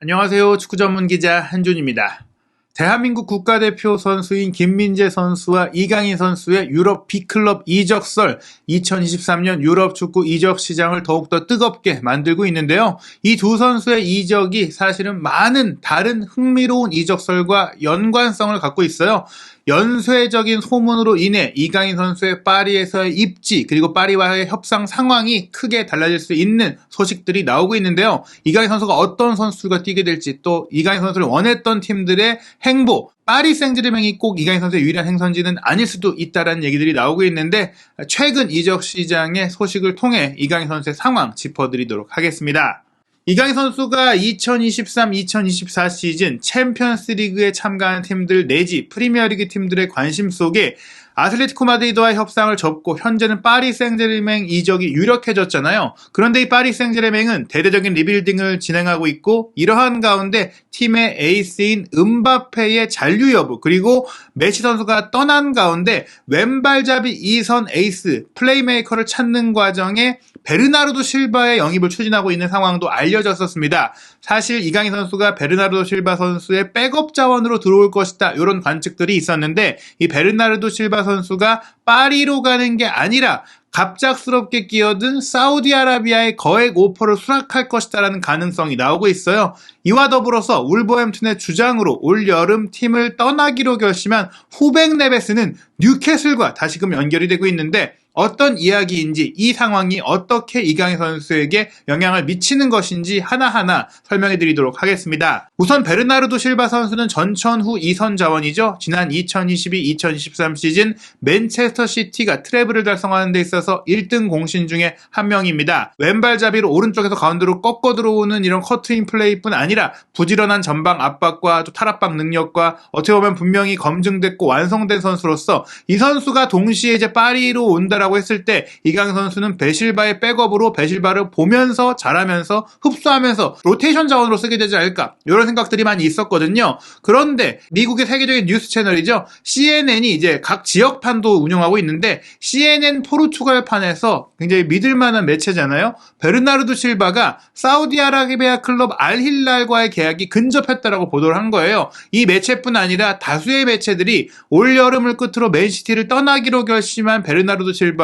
안녕하세요. 축구 전문 기자 한준입니다. 대한민국 국가대표 선수인 김민재 선수와 이강인 선수의 유럽 B클럽 이적설 2023년 유럽 축구 이적 시장을 더욱더 뜨겁게 만들고 있는데요. 이 두 선수의 이적이 사실은 많은 다른 흥미로운 이적설과 연관성을 갖고 있어요. 연쇄적인 소문으로 인해 이강인 선수의 파리에서의 입지 그리고 파리와의 협상 상황이 크게 달라질 수 있는 소식들이 나오고 있는데요. 이강인 선수가 어떤 선수가 뛰게 될지 또 이강인 선수를 원했던 팀들의 행보, 파리 생제르맹이 꼭 이강인 선수의 유일한 행선지는 아닐 수도 있다라는 얘기들이 나오고 있는데 최근 이적 시장의 소식을 통해 이강인 선수의 상황 짚어드리도록 하겠습니다. 이강인 선수가 2023-2024 시즌 챔피언스 리그에 참가한 팀들 내지 프리미어리그 팀들의 관심 속에 아틀레티코 마드리드와 협상을 접고 현재는 파리 생제르맹 이적이 유력해졌잖아요. 그런데 이 파리 생제르맹은 대대적인 리빌딩을 진행하고 있고 이러한 가운데 팀의 에이스인 음바페의 잔류 여부 그리고 메시 선수가 떠난 가운데 왼발잡이 2선 에이스 플레이메이커를 찾는 과정에 베르나르도 실바의 영입을 추진하고 있는 상황도 알려졌었습니다. 사실 이강인 선수가 베르나르도 실바 선수의 백업 자원으로 들어올 것이다 이런 관측들이 있었는데 이 베르나르도 실바 선수가 파리로 가는 게 아니라 갑작스럽게 끼어든 사우디아라비아의 거액 오퍼를 수락할 것이다라는 가능성이 나오고 있어요. 이와 더불어서 울버햄튼의 주장으로 올 여름 팀을 떠나기로 결심한 후백 네베스는 뉴캐슬과 다시금 연결이 되고 있는데 어떤 이야기인지 이 상황이 어떻게 이강인 선수에게 영향을 미치는 것인지 하나하나 설명해 드리도록 하겠습니다. 우선 베르나르도 실바 선수는 전천후 2선 자원이죠. 지난 2022-2023 시즌 맨체스터 시티가 트래블을 달성하는 데 있어서 1등 공신 중에 한 명입니다. 왼발잡이로 오른쪽에서 가운데로 꺾어 들어오는 이런 커트인 플레이뿐 아니라 부지런한 전방 압박과 또 탈압박 능력과 어떻게 보면 분명히 검증됐고 완성된 선수로서 이 선수가 동시에 이제 파리로 온다라고 했을 때 이강인 선수는 베실바의 백업으로 베실바를 보면서 잘하면서 흡수하면서 로테이션 자원으로 쓰게 되지 않을까 이런 생각들이 많이 있었거든요. 그런데 미국의 세계적인 뉴스 채널이죠. CNN이 이제 각 지역판도 운영하고 있는데 CNN 포르투갈판에서 굉장히 믿을만한 매체잖아요. 베르나르도 실바가 사우디아라비아 클럽 알힐랄과의 계약이 근접했다라고 보도를 한 거예요. 이 매체뿐 아니라 다수의 매체들이 올여름을 끝으로 맨시티를 떠나기로 결심한 베르나르도 실바가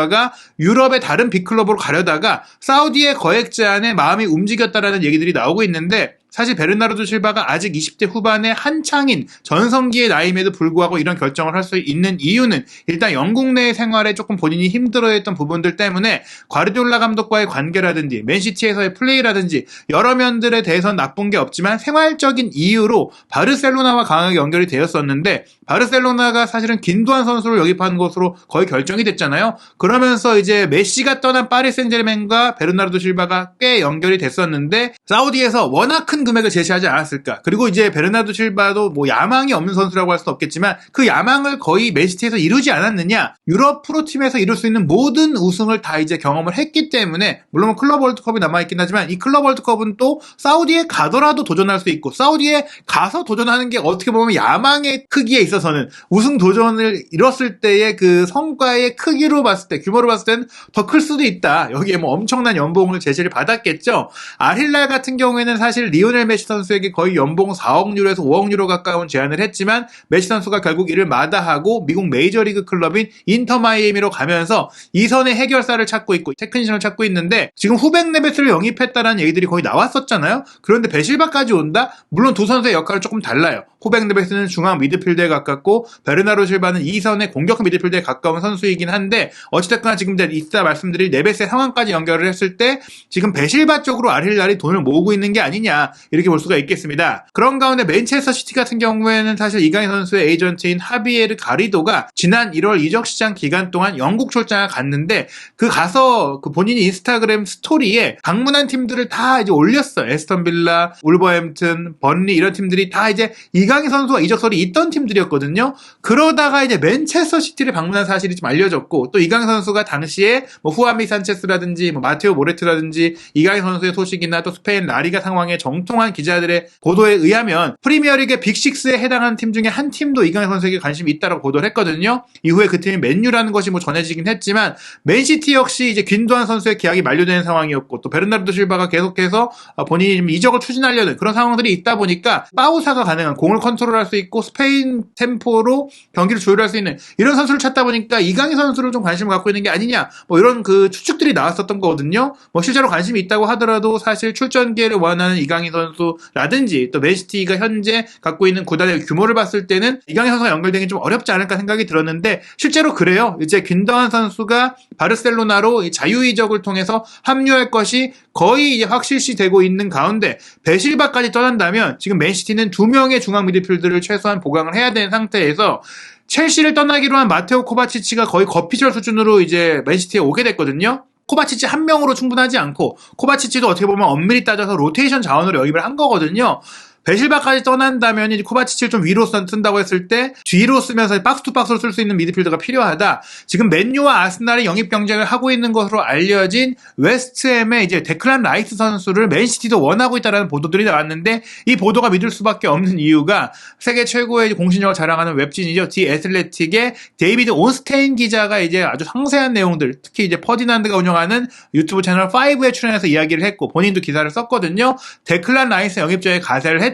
유럽의 다른 빅클럽으로 가려다가 사우디의 거액 제안에 마음이 움직였다라는 얘기들이 나오고 있는데 사실 베르나르도 실바가 아직 20대 후반의 한창인 전성기의 나이임에도 불구하고 이런 결정을 할 수 있는 이유는 일단 영국 내 생활에 조금 본인이 힘들어했던 부분들 때문에 과르디올라 감독과의 관계라든지 맨시티에서의 플레이라든지 여러 면들에 대해서는 나쁜 게 없지만 생활적인 이유로 바르셀로나와 강하게 연결이 되었었는데 바르셀로나가 사실은 긴도한 선수를 영입한 것으로 거의 결정이 됐잖아요. 그러면서 이제 메시가 떠난 파리 생제르맹과 베르나르도 실바가 꽤 연결이 됐었는데 사우디에서 워낙 큰 금액을 제시하지 않았을까. 그리고 이제 베르나르도 실바도 뭐 야망이 없는 선수라고 할 수는 없겠지만 그 야망을 거의 맨시티에서 이루지 않았느냐. 유럽 프로팀에서 이룰 수 있는 모든 우승을 다 이제 경험을 했기 때문에 물론 클럽 월드컵이 남아있긴 하지만 이 클럽 월드컵은 또 사우디에 가더라도 도전할 수 있고 사우디에 가서 도전하는 게 어떻게 보면 야망의 크기에 있어서는 우승 도전을 이뤘을 때의 그 성과의 크기로 봤을 때 규모로 봤을 때는 더 클 수도 있다. 여기에 뭐 엄청난 연봉을 제시를 받았겠죠. 알힐랄 같은 경우에는 사실 리오넬 메시 선수에게 거의 연봉 4억 유로에서 5억 유로 가까운 제안을 했지만 메시 선수가 결국 이를 마다하고 미국 메이저리그 클럽인 인터 마이애미로 가면서 이선의 해결사를 찾고 있고 테크니션을 찾고 있는데 지금 후백 네베스를 영입했다라는 얘기들이 거의 나왔었잖아요. 그런데 베실바까지 온다? 물론 두 선수의 역할은 조금 달라요. 후백 네베스는 중앙 미드필드에 가깝고 베르나르도 실바는 이선의 공격 미드필드에 가까운 선수이긴 한데 어찌됐거나 지금 이따 말씀드릴 네베스의 상황까지 연결을 했을 때 지금 베실바 쪽으로 알힐랄이 돈을 모으고 있는 게 아니냐 이렇게 볼 수가 있겠습니다. 그런 가운데 맨체스터 시티 같은 경우에는 사실 이강인 선수의 에이전트인 하비에르 가리도가 지난 1월 이적 시장 기간 동안 영국 출장을 갔는데 그 가서 그 본인이 인스타그램 스토리에 방문한 팀들을 다 이제 올렸어요. 에스턴 빌라, 울버햄튼, 번리 이런 팀들이 다 이제 이강인 이강인 선수와 이적설이 있던 팀들이었거든요. 그러다가 이제 맨체스터 시티를 방문한 사실이 좀 알려졌고, 또 이강인 선수가 당시에 뭐 후아미 산체스라든지 뭐 마테오 모레트라든지 이강인 선수의 소식이나 또 스페인 라리가 상황에 정통한 기자들의 보도에 의하면 프리미어리그 빅6에 해당하는 팀 중에 한 팀도 이강인 선수에게 관심이 있다고 보도를 했거든요. 이후에 그 팀이 맨유라는 것이 뭐 전해지긴 했지만, 맨시티 역시 이제 귄도안 선수의 계약이 만료되는 상황이었고, 또 베르나르도 실바가 계속해서 본인이 좀 이적을 추진하려는 그런 상황들이 있다 보니까 빠우사가 가능한, 공을 컨트롤할 수 있고 스페인 템포로 경기를 조율할 수 있는 이런 선수를 찾다 보니까 이강인 선수를 좀 관심을 갖고 있는 게 아니냐, 뭐 이런 그 추측들이 나왔었던 거거든요. 뭐 실제로 관심이 있다고 하더라도 사실 출전 기회를 원하는 이강인 선수라든지 또 맨시티가 현재 갖고 있는 구단의 규모를 봤을 때는 이강인 선수가 연결되기 좀 어렵지 않을까 생각이 들었는데, 실제로 그래요. 이제 귄도안 선수가 바르셀로나로 자유이적을 통해서 합류할 것이 거의 이제 확실시 되고 있는 가운데, 베실바까지 떠난다면 지금 맨시티는 2명의 중앙 미드필드를 최소한 보강을 해야 되는 상태에서, 첼시를 떠나기로 한 마테오 코바치치가 거의 거피셜 수준으로 이제 맨시티에 오게 됐거든요. 코바치치 한 명으로 충분하지 않고, 코바치치도 어떻게 보면 엄밀히 따져서 로테이션 자원으로 영입을 한 거거든요. 베실바까지 떠난다면 이제 코바치치를 좀 위로 쓴다고 했을 때 뒤로 쓰면서 박스 투 박스로 쓸 수 있는 미드필더가 필요하다. 지금 맨유와 아스날이 영입 경쟁을 하고 있는 것으로 알려진 웨스트햄의 이제 데클란 라이스 선수를 맨시티도 원하고 있다는 보도들이 나왔는데, 이 보도가 믿을 수밖에 없는 이유가 세계 최고의 공신력을 자랑하는 웹진이죠. 디 애슬레틱의 데이비드 온스테인 기자가 이제 아주 상세한 내용들, 특히 이제 퍼디난드가 운영하는 유튜브 채널 5에 출연해서 이야기를 했고, 본인도 기사를 썼거든요. 데클란 라이스 영입자에 가세를 했다.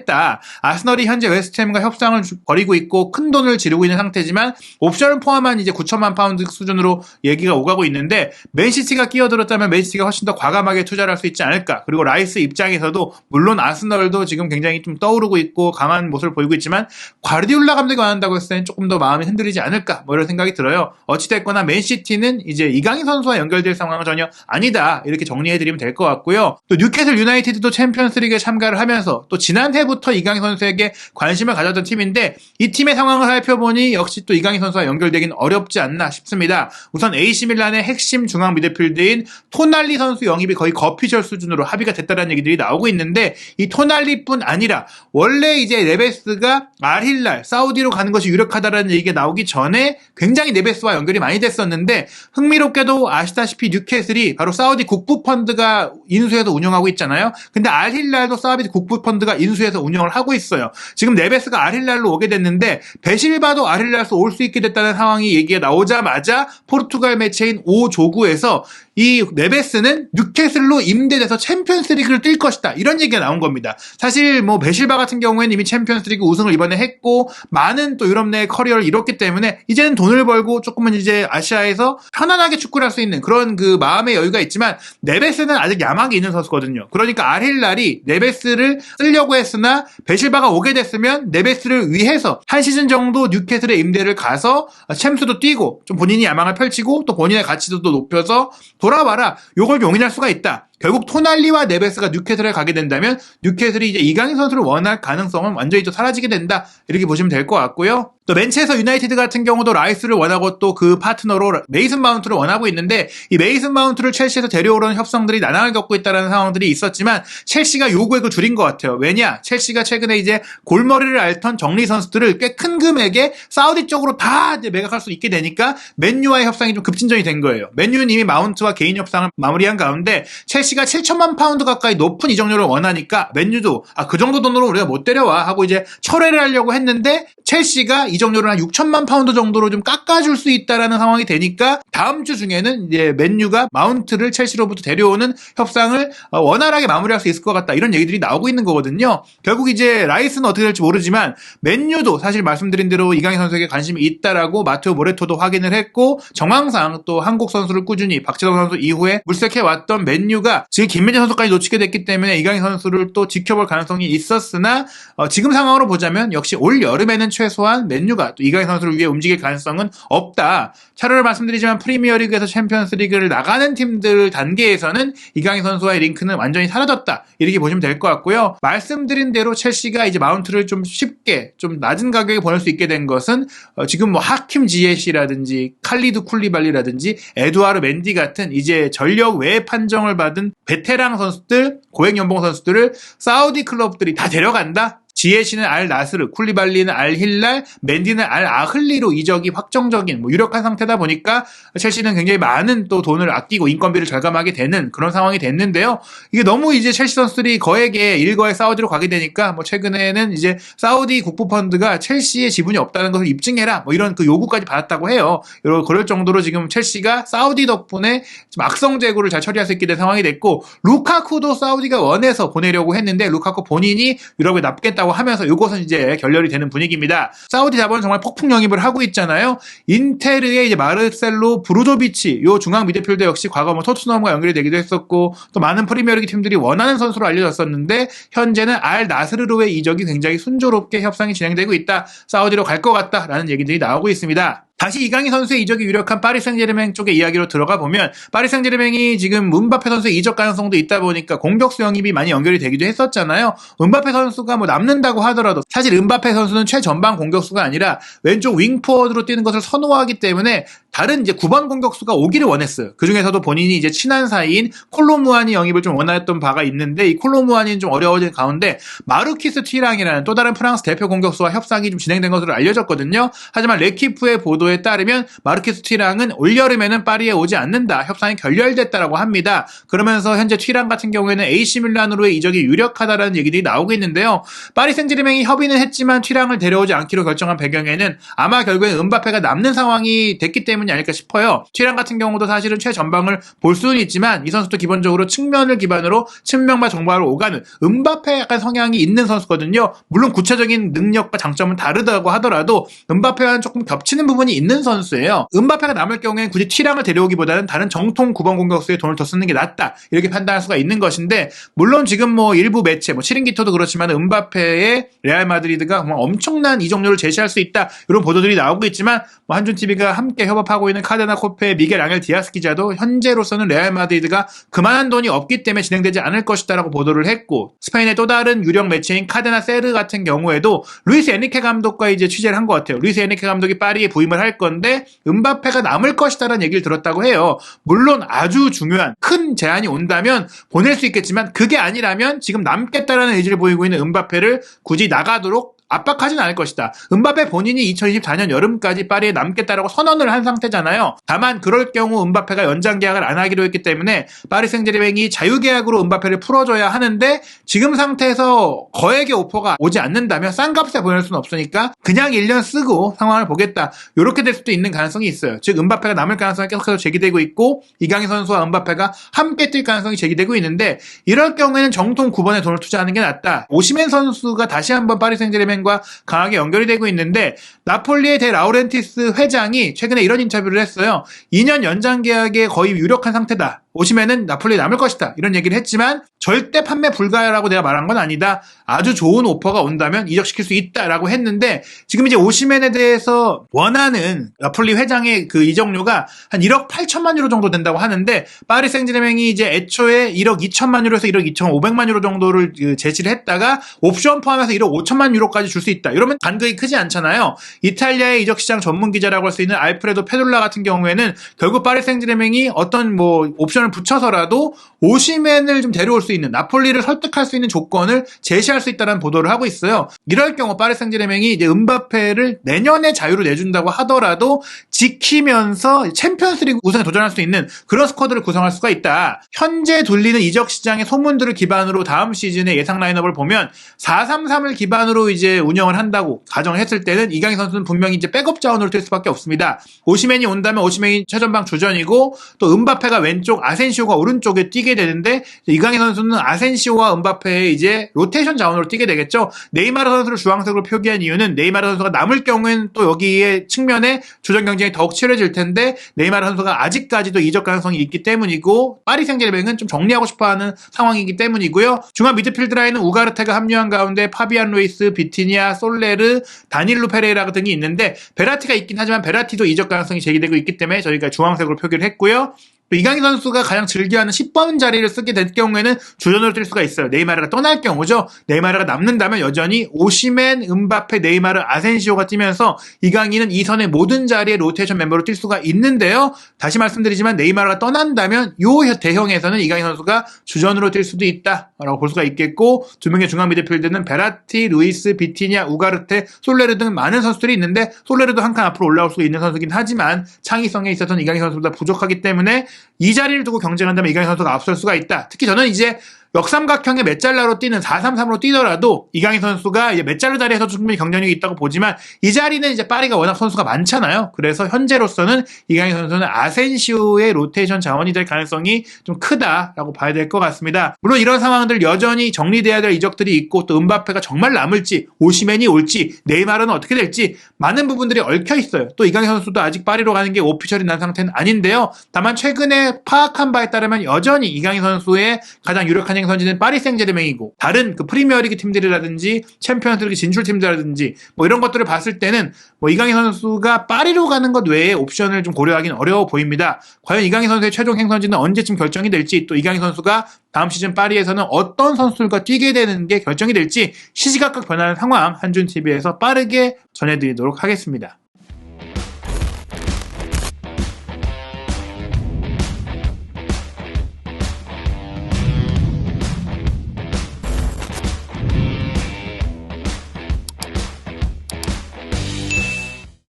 아스널이 현재 웨스트햄과 협상을 벌이고 있고 큰 돈을 지르고 있는 상태지만 옵션을 포함한 이제 9천만 파운드 수준으로 얘기가 오가고 있는데, 맨시티가 끼어들었다면 맨시티가 훨씬 더 과감하게 투자를 할 수 있지 않을까. 그리고 라이스 입장에서도 물론 아스널도 지금 굉장히 좀 떠오르고 있고 강한 모습을 보이고 있지만, 과르디올라 감독이 원한다고 했을 때는 조금 더 마음이 흔들리지 않을까, 뭐 이런 생각이 들어요. 어찌됐거나 맨시티는 이제 이강인 선수와 연결될 상황은 전혀 아니다, 이렇게 정리해드리면 될 것 같고요. 또 뉴캐슬 유나이티드도 챔피언스리그에 참가를 하면서 또 지난해부터 이강인 선수에게 관심을 가졌던 팀인데, 이 팀의 상황을 살펴보니 역시 또 이강인 선수와 연결되긴 어렵지 않나 싶습니다. 우선 AC밀란의 핵심 중앙 미드필드인 토날리 선수 영입이 거의 거피셜 수준으로 합의가 됐다는 얘기들이 나오고 있는데, 이 토날리뿐 아니라 원래 이제 네베스가 알힐랄 사우디로 가는 것이 유력하다라는 얘기가 나오기 전에 굉장히 네베스와 연결이 많이 됐었는데, 흥미롭게도 아시다시피 뉴캐슬이 바로 사우디 국부 펀드가 인수해서 운영하고 있잖아요. 근데 알힐랄도 사우디 국부 펀드가 인수해서 운영을 하고 있어요. 지금 네베스가 알힐랄로 오게 됐는데, 베실바도 알힐랄로 올 수 있게 됐다는 상황이 얘기가 나오자마자 포르투갈 매체인 오조구에서 이 네베스는 뉴캐슬로 임대돼서 챔피언스리그를 뛸 것이다, 이런 얘기가 나온 겁니다. 사실 뭐 베실바 같은 경우에는 이미 챔피언스리그 우승을 이번에 했고 많은 또 유럽 내 커리어를 이뤘기 때문에 이제는 돈을 벌고 조금은 이제 아시아에서 편안하게 축구를 할 수 있는 그런 그 마음의 여유가 있지만, 네베스는 아직 야망이 있는 선수거든요. 그러니까 알힐랄이 네베스를 쓰려고 했으나 베실바가 오게 됐으면 네베스를 위해서 한 시즌 정도 뉴캐슬에 임대를 가서 챔스도 뛰고 좀 본인이 야망을 펼치고 또 본인의 가치도 높여서 돌아와라, 요걸 용인할 수가 있다. 결국 토날리와 네베스가 뉴캐슬에 가게 된다면 뉴캐슬이 이제 이강인 선수를 원할 가능성은 완전히 또 사라지게 된다, 이렇게 보시면 될 것 같고요. 또 맨체스터 유나이티드 같은 경우도 라이스를 원하고 또 그 파트너로 메이슨 마운트를 원하고 있는데, 이 메이슨 마운트를 첼시에서 데려오려는 협상들이 난항을 겪고 있다는 상황들이 있었지만 첼시가 요구액을 줄인 것 같아요. 왜냐? 첼시가 최근에 이제 골머리를 앓던 정리 선수들을 꽤 큰 금액에 사우디 쪽으로 다 이제 매각할 수 있게 되니까 맨유와의 협상이 좀 급진전이 된 거예요. 맨유는 이미 마운트와 개인 협상을 마무리한 가운데 첼시가 7천만 파운드 가까이 높은 이적료를 원하니까 맨유도 그 정도 돈으로 우리가 못 데려와 하고 이제 철회를 하려고 했는데, 첼시가 이적료를 한 6천만 파운드 정도로 좀 깎아줄 수 있다라는 상황이 되니까 다음 주 중에는 이제 맨유가 마운트를 첼시로부터 데려오는 협상을 원활하게 마무리할 수 있을 것 같다, 이런 얘기들이 나오고 있는 거거든요. 결국 이제 라이스는 어떻게 될지 모르지만 맨유도 사실 말씀드린 대로 이강인 선수에게 관심이 있다라고 마테오 모레토도 확인을 했고, 정황상 또 한국 선수를 꾸준히 박지성 선수 이후에 물색해왔던 맨유가 지금 김민재 선수까지 놓치게 됐기 때문에 이강인 선수를 또 지켜볼 가능성이 있었으나, 지금 상황으로 보자면 역시 올 여름에는 최소한 맨유가 또 이강인 선수를 위해 움직일 가능성은 없다. 차라리 말씀드리지만 프리미어리그에서 챔피언스리그를 나가는 팀들 단계에서는 이강인 선수와의 링크는 완전히 사라졌다, 이렇게 보시면 될 것 같고요. 말씀드린 대로 첼시가 이제 마운트를 좀 쉽게 좀 낮은 가격에 보낼 수 있게 된 것은 지금 뭐 하킴 지에시라든지 칼리드 쿨리발리라든지 에두아르 멘디 같은 이제 전력 외 판정을 받은 베테랑 선수들, 고액 연봉 선수들을 사우디 클럽들이 다 데려간다? 지에시는 알 나스르, 쿨리발리는 알 힐랄, 맨디는 알 아흘리로 이적이 확정적인 유력한 상태다 보니까 첼시는 굉장히 많은 또 돈을 아끼고 인건비를 절감하게 되는 그런 상황이 됐는데요. 이게 너무 이제 첼시 선수들이 거액의 일거에 사우디로 가게 되니까 최근에는 이제 사우디 국부펀드가 첼시에 지분이 없다는 것을 입증해라 이런 그 요구까지 받았다고 해요. 그럴 정도로 지금 첼시가 사우디 덕분에 좀 악성 재고를 잘 처리할 수 있게 된 상황이 됐고, 루카쿠도 사우디가 원해서 보내려고 했는데 루카쿠 본인이 유럽에 납겠다고 하면서 이것은 이제 결렬이 되는 분위기입니다. 사우디 자본은 정말 폭풍 영입을 하고 있잖아요. 인테르의 이제 마르셀로 브루조비치 요 중앙 미드필더 역시 과거 토트넘과 연결이 되기도 했었고, 또 많은 프리미어리그 팀들이 원하는 선수로 알려졌었는데 현재는 알 나스르로의 이적이 굉장히 순조롭게 협상이 진행되고 있다. 사우디로 갈 것 같다라는 얘기들이 나오고 있습니다. 다시 이강인 선수의 이적이 유력한 파리 생제르맹 쪽의 이야기로 들어가 보면, 파리 생제르맹이 지금 은바페 선수의 이적 가능성도 있다 보니까 공격수 영입이 많이 연결이 되기도 했었잖아요. 은바페 선수가 남는다고 하더라도 사실 은바페 선수는 최전방 공격수가 아니라 왼쪽 윙포워드로 뛰는 것을 선호하기 때문에 다른 이제 9번 공격수가 오기를 원했어요. 그 중에서도 본인이 이제 친한 사이인 콜로무아니 영입을 좀 원했던 바가 있는데, 이 콜로무아니는 좀 어려워진 가운데 마르키스 튀랑이라는 또 다른 프랑스 대표 공격수와 협상이 좀 진행된 것으로 알려졌거든요. 하지만 레키프의 보도에 따르면 마르키스 튀랑은 올여름에는 파리에 오지 않는다, 협상이 결렬됐다라고 합니다. 그러면서 현재 튀랑 같은 경우에는 AC 밀란으로의 이적이 유력하다라는 얘기들이 나오고 있는데요. 파리 생제르맹이 협의는 했지만 튀랑을 데려오지 않기로 결정한 배경에는 아마 결국엔 은바페가 남는 상황이 됐기 때문이 아닐까 싶어요. 튀랑 같은 경우도 사실은 최전방을 볼 수는 있지만 이 선수도 기본적으로 측면을 기반으로 측면과 정발을 오가는 은바페 약간 성향이 있는 선수거든요. 물론 구체적인 능력과 장점은 다르다고 하더라도 은바페와는 조금 겹치는 부분이 있는 선수예요. 은바페가 남을 경우에는 굳이 튀랑을 데려오기보다는 다른 정통 9번 공격수에 돈을 더 쓰는 게 낫다, 이렇게 판단할 수가 있는 것인데, 물론 지금 일부 매체 치링기토도 그렇지만 은바페의 레알 마드리드가 엄청난 이적료를 제시할 수 있다, 이런 보도들이 나오고 있지만 한준TV가 함께 협업하고 있는 카데나 코페의 미겔 앙헬 디아스 기자도 현재로서는 레알 마드리드가 그만한 돈이 없기 때문에 진행되지 않을 것이다라고 보도를 했고, 스페인의 또 다른 유력 매체인 카데나 세르 같은 경우에도 루이스 에니케 감독과 이제 취재를 한 것 같아요. 루이스 에니케 감독이 파리에 부임을 할 건데 은바페가 남을 것이다라는 얘기를 들었다고 해요. 물론 아주 중요한 큰 제안이 온다면 보낼 수 있겠지만, 그게 아니라면 지금 남겠다라는 의지를 보이고 있는 은바페를 굳이 나가도록 압박하진 않을 것이다. 은바페 본인이 2024년 여름까지 파리에 남겠다라고 선언을 한 상태잖아요. 다만 그럴 경우 은바페가 연장 계약을 안 하기로 했기 때문에 파리 생제르맹이 자유계약으로 은바페를 풀어줘야 하는데, 지금 상태에서 거액의 오퍼가 오지 않는다면 싼 값에 보낼 수는 없으니까 그냥 1년 쓰고 상황을 보겠다, 이렇게 될 수도 있는 가능성이 있어요. 즉 은바페가 남을 가능성이 계속해서 제기되고 있고, 이강인 선수와 은바페가 함께 뛸 가능성이 제기되고 있는데, 이럴 경우에는 정통 9번에 돈을 투자하는 게 낫다. 오시멘 선수가 다시 한번 파리 생제르맹 과 강하게 연결이 되고 있는데, 나폴리의 데 라우렌티스 회장이 최근에 이런 인터뷰를 했어요. 2년 연장 계약에 거의 유력한 상태다. 오시멘은 나폴리에 남을 것이다, 이런 얘기를 했지만 절대 판매 불가라고 내가 말한 건 아니다. 아주 좋은 오퍼가 온다면 이적시킬 수 있다라고 했는데, 지금 이제 오시멘에 대해서 원하는 나폴리 회장의 그 이적료가 한 1억 8천만 유로 정도 된다고 하는데, 파리 생제르맹이 이제 애초에 1억 2천만 유로에서 1억 2,500만 유로 정도를 제시를 했다가 옵션 포함해서 1억 5천만 유로까지 줄 수 있다. 이러면 간극이 크지 않잖아요. 이탈리아의 이적시장 전문 기자라고 할 수 있는 알프레도 페돌라 같은 경우에는 결국 파리 생제르맹이 어떤 옵션을 붙여서라도 오시멘을 좀 데려올 수 있는, 나폴리를 설득할 수 있는 조건을 제시할 수 있다는 보도를 하고 있어요. 이럴 경우 파리 생제르맹이 이제 은바페를 내년에 자유로 내준다고 하더라도 지키면서 챔피언스리그 우승에 도전할 수 있는 그런 스쿼드를 구성할 수가 있다. 현재 돌리는 이적 시장의 소문들을 기반으로 다음 시즌의 예상 라인업을 보면 4-3-3을 기반으로 이제 운영을 한다고 가정을 했을 때는 이강인 선수는 분명히 이제 백업 자원으로 뛸 수밖에 없습니다. 오시멘이 온다면 오시멘이 최전방 주전이고, 또 은바페가 왼쪽, 아센시오가 오른쪽에 뛰게 되는데, 이강인 선수는 아센시오와 은바페의 이제 로테이션 자원으로 뛰게 되겠죠. 네이마르 선수를 주황색으로 표기한 이유는 네이마르 선수가 남을 경우에는 또 여기에 측면에 주전 경쟁이 더욱 치열해질 텐데, 네이마르 선수가 아직까지도 이적 가능성이 있기 때문이고, 파리 생제르맹은 좀 정리하고 싶어하는 상황이기 때문이고요. 중앙 미드필드 라인은 우가르테가 합류한 가운데 파비안 루이스, 비티니아, 솔레르, 다닐루 페레이라 등이 있는데, 베라티가 있긴 하지만 베라티도 이적 가능성이 제기되고 있기 때문에 저희가 주황색으로 표기를 했고요. 또 이강인 선수가 가장 즐겨하는 10번 자리를 쓰게 될 경우에는 주전으로 뛸 수가 있어요. 네이마르가 떠날 경우죠. 네이마르가 남는다면 여전히 오시멘, 음바페, 네이마르, 아센시오가 뛰면서 이강인은 이 선의 모든 자리에 로테이션 멤버로 뛸 수가 있는데요. 다시 말씀드리지만 네이마르가 떠난다면 요 대형에서는 이강인 선수가 주전으로 뛸 수도 있다라고 볼 수가 있겠고, 두 명의 중앙 미드필드는 베라티, 루이스, 비티냐, 우가르테, 솔레르 등 많은 선수들이 있는데, 솔레르도 한 칸 앞으로 올라올 수 있는 선수긴 하지만 창의성에 있어서는 이강인 선수보다 부족하기 때문에 이 자리를 두고 경쟁한다면 이강인 선수가 앞설 수가 있다. 특히 저는 이제 역삼각형의 메잘라로 뛰는 4-3-3으로 뛰더라도 이강인 선수가 이제 메잘라 자리에서 충분히 경쟁력이 있다고 보지만, 이 자리는 이제 파리가 워낙 선수가 많잖아요. 그래서 현재로서는 이강인 선수는 아센시오의 로테이션 자원이 될 가능성이 좀 크다라고 봐야 될 것 같습니다. 물론 이런 상황들 여전히 정리돼야 될 이적들이 있고, 또 음바페가 정말 남을지, 오시멘이 올지, 네이마르는 어떻게 될지 많은 부분들이 얽혀 있어요. 또 이강인 선수도 아직 파리로 가는 게 오피셜이 난 상태는 아닌데요. 다만 최근에 파악한 바에 따르면 여전히 이강인 선수의 가장 유력한 행선지는 파리 생제르맹이고, 다른 그 프리미어리그 팀들이라든지 챔피언스리그 진출 팀들이라든지 뭐 이런 것들을 봤을 때는 뭐 이강인 선수가 파리로 가는 것 외에 옵션을 좀 고려하기는 어려워 보입니다. 과연 이강인 선수의 최종 행선지는 언제쯤 결정이 될지, 또 이강인 선수가 다음 시즌 파리에서는 어떤 선수들과 뛰게 되는 게 결정이 될지 시시각각 변하는 상황 한준TV에서 빠르게 전해드리도록 하겠습니다.